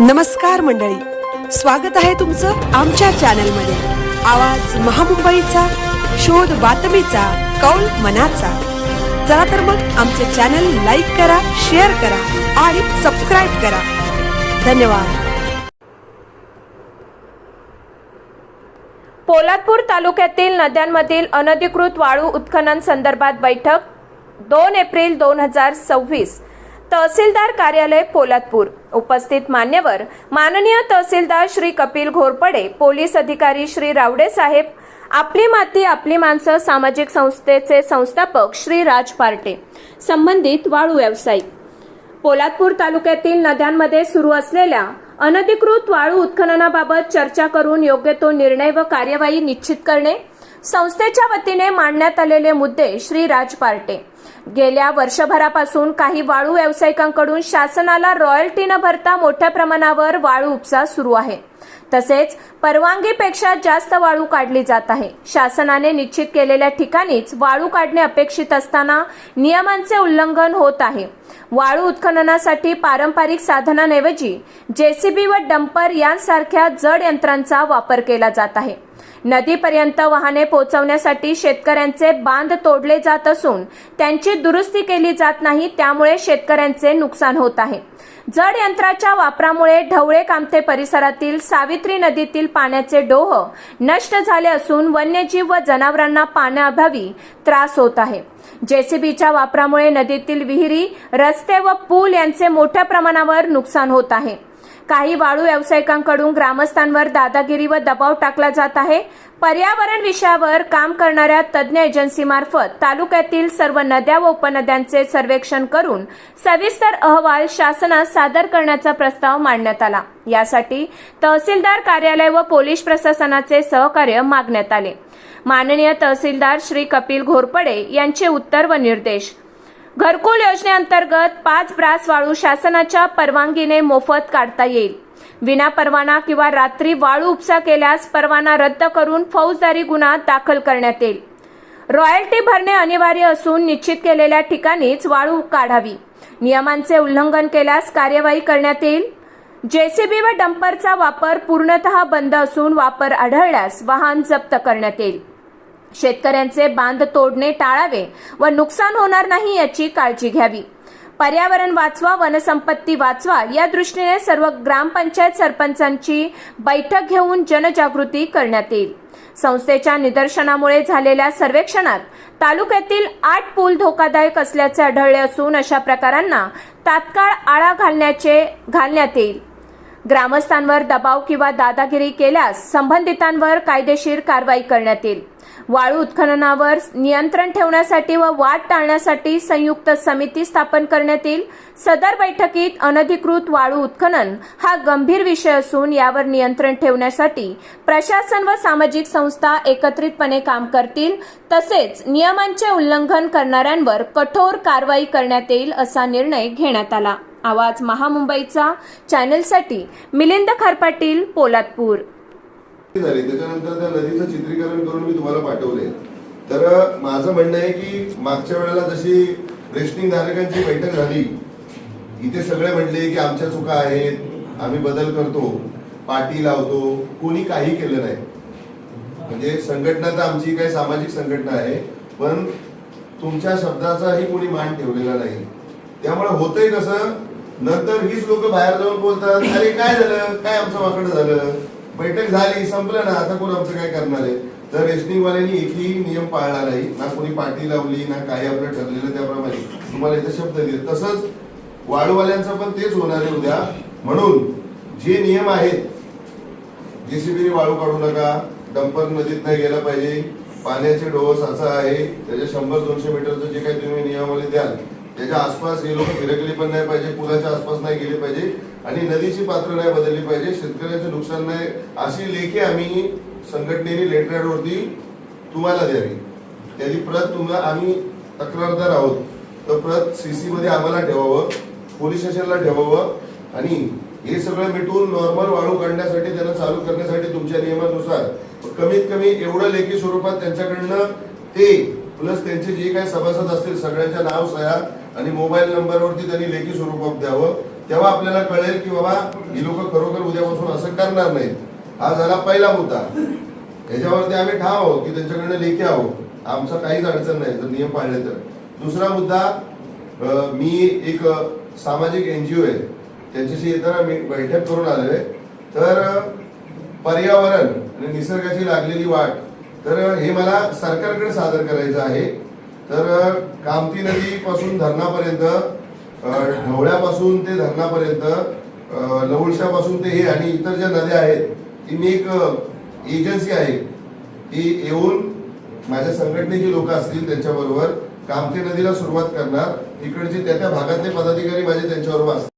नमस्कार मंडळी, स्वागत आहे तुमचं आमच्या चॅनलमध्ये। आवाज महामुंबईचा, शोध बातमीचा, कौल मनाचा। चला तर मग आमचे चॅनल लाईक करा, शेअर करा आणि सबस्क्राइब करा। धन्यवाद। पोलादपूर तालुक्यातील नद्यांमधील अनधिकृत वाळू उत्खनन संदर्भात बैठक 2 एप्रिल 2026। तहसीलदार कार्यालय पोलादपूर। उपस्थित मान्यवर माननीय तहसीलदार श्री कपिल घोरपडे, पोलीस अधिकारी श्री रावडे साहेब, आपली माती आपली माणसं सामाजिक संस्थेचे संस्थापक श्री राज पार्टे, संबंधित वाळू व्यावसायिक। पोलादपूर तालुक्यातील नद्यांमध्ये सुरू असलेल्या अनधिकृत वाळू उत्खननाबाबत चर्चा करून योग्य तो निर्णय व कार्यवाही निश्चित करणे। संस्थेच्या वतीने मांडण्यात आलेले मुद्दे श्री राज पार्टे। गेल्या वर्षभरापासून काही वाळू व्यावसायिकांकडून शासनाला रॉयल्टी न भरता मोठ्या प्रमाणावर वाळू उपसा सुरू आहे। तसेच परवानगीपेक्षा जास्त वाळू काढली जात आहे। शासनाने निश्चित केलेल्या ठिकाणीच वाळू काढणे अपेक्षित असताना नियमांचे उल्लंघन होत आहे। वाळू उत्खननासाठी पारंपरिक साधनांऐवजी जेसीबी व डंपर यांसारख्या जड यंत्रांचा वापर केला जात आहे। नदीपर्यंत वाहने पोहोचवण्यासाठी शेतकऱ्यांचे बांध तोडले जात असून त्यांची दुरुस्ती केली जात नाही, त्यामुळे शेतकऱ्यांचे नुकसान होत आहे। जड यंत्राच्या वापरामुळे ढवळे कामथे परिसरातील सावित्री नदीतील पाण्याचे डोह नष्ट झाले असून वन्यजीव व जनावरांना पाण्याअभावी त्रास होत आहे। जेसीबीच्या वापरामुळे नदीतील विहिरी, रस्ते व पूल यांचे मोठ्या प्रमाणावर नुकसान होत आहे। काही वाळू व्यावसायिकांकडून ग्रामस्थांवर दादागिरी व दबाव टाकला जात आहे। पर्यावरण विषयावर काम करणाऱ्या तज्ञ एजन्सीमार्फत तालुक्यातील सर्व नद्या व उपनद्यांचे सर्वेक्षण करून सविस्तर अहवाल शासनास सादर करण्याचा प्रस्ताव मांडण्यात आला। यासाठी तहसीलदार कार्यालय व पोलीस प्रशासनाचे सहकार्य मागण्यात आले। माननीय तहसीलदार श्री कपिल घोरपडे यांचे उत्तर व निर्देश। घरकुल योजनेअंतर्गत 5 ब्रास वाळू शासनाच्या परवानगीने मोफत काढता येईल। विना परवाना किंवा रात्री वाळू उपसा केल्यास परवाना रद्द करून फौजदारी गुन्हा दाखल करण्यात येईल। रॉयल्टी भरणे अनिवार्य असून निश्चित केलेल्या ठिकाणीच वाळू काढावी। नियमांचे उल्लंघन केल्यास कार्यवाही करण्यात येईल। जेसीबी व डंपरचा वापर पूर्णतः बंद असून वापर आढळल्यास वाहन जप्त करण्यात येईल। शेतकऱ्यांचे बांध तोडणे टाळावे व नुकसान होणार नाही याची काळजी घ्यावी। पर्यावरण वाचवा, वनसंपत्ती वाचवा या दृष्टीने सर्व ग्रामपंचायत सरपंचांची बैठक घेऊन जनजागृती करण्यात येईल। संस्थेच्या निदर्शनामुळे झालेल्या सर्वेक्षणात तालुक्यातील 8 पूल धोकादायक असल्याचे आढळले असून अशा प्रकारांना तात्काळ आळा घालण्यात येईल। ग्रामस्थांवर दबाव किंवा दादागिरी केल्यास संबंधितांवर कायदेशीर कारवाई करण्यात येईल। वाळू उत्खननावर नियंत्रण ठेवण्यासाठी व वाद टाळण्यासाठी संयुक्त समिती स्थापन करण्यात येईल। सदर बैठकीत अनधिकृत वाळू उत्खनन हा गंभीर विषय असून यावर नियंत्रण ठेवण्यासाठी प्रशासन व सामाजिक संस्था एकत्रितपणे काम करतील। तसेच नियमांचे उल्लंघन करणाऱ्यांवर कठोर कारवाई करण्यात येईल असा निर्णय घेण्यात आला। आवाज महामुंबईचा चॅनलसाठी मिलिंद खरपाटील, पोलादपूर। झाली त्याच्यानंतर त्या नदीचं चित्रीकरण करून मी तुम्हाला पाठवले। तर माझं म्हणणं आहे की मागच्या वेळेला जशी रेशनिंग धारकांची बैठक झाली, इथे सगळे म्हणले की आमच्या चुका आहेत, आम्ही बदल करतो, पाटी लावतो, कोणी काही केलं नाही। म्हणजे संघटना तर आमची काही सामाजिक संघटना आहे, पण तुमच्या शब्दाचाही कोणी मान ठेवलेला नाही। त्यामुळे होतंय कसं, नंतर हीच लोक बाहेर जाऊन बोलतात, अरे काय झालं, काय आमचं वाकडं झालं, बैठक झाली, संपलं ना, आता कोण आमचं काय करणार आहे। तर रेशनिंग वाल्यांनी एकही नियम पाळला नाही, ना कोणी पाटी लावली, ना काही आपलं ठरलेलं त्याप्रमाणे तुम्हाला इथे शब्द दिले। तसंच वाळूवाल्यांचं पण तेच होणार आहे उद्या। म्हणून जे नियम आहेत, जेसीबीने वाळू काढू नका, डंपर नदीत नाही गेला पाहिजे, पाण्याचे डोस असा आहे, त्याच्या 100-200 मीटरचं जे काही तुम्ही नियमावली द्याल त्याच्या आसपास हे लोक फिरकले पण नाही पाहिजे, पुलाच्या आसपास नाही गेले पाहिजे आणि नदीची पात्र नाही बदलली पाहिजे, शेतकऱ्यांचे नुकसान नाही, अशी लेखी आम्ही संघटनेने लेटरवरती तुम्हाला द्यावी। त्याची प्रत तुम्हाला आम्ही तक्रारदार आहोत, तर प्रत सीसी मध्ये आम्हाला ठेवावं, पोलीस स्टेशनला ठेवावं आणि हे सगळं मिटून नॉर्मल वाळू काढण्यासाठी त्यांना चालू करण्यासाठी तुमच्या नियमानुसार कमीत कमी एवढं लेखी स्वरूपात त्यांच्याकडनं ते प्लस त्यांचे जे काही सभासद असतील सगळ्यांच्या नाव, सह्या आणि मोबाईल नंबरवरती त्यांनी लेखी स्वरूपात द्यावं। तेव्हा आपल्याला कळेल की बाबा ही लोक खरोखर उद्यापासून असं करणार नाहीत. हा झाला पहिला मुद्दा. याच्यावरती आम्ही ठाम आहोत की त्यांच्याकडे लेखी आहोत, आमचा काहीच अडचण नाही जर नियम पाळले तर. दुसरा मुद्दा, मी एक सामाजिक NGO आहे त्यांच्याशी येताना मी बैठक करून आलोय. तर पर्यावरण आणि निसर्गाची लागलेली वाट, तर हे मला सरकारकडे सादर करायचं आहे. तर कामती नदी पासून धरणापर्यंत, ढवळ्यापासून ते धरणापर्यंत, लवळशापासून ते हे आणि इतर ज्या नद्या आहेत, ती मी एक एजन्सी आहे ती येऊन माझ्या संघटनेची लोक असतील त्यांच्याबरोबर कामती नदीला सुरुवात करणार. तिकडचे त्या भागातले पदाधिकारी माझे त्यांच्याबरोबर असतील.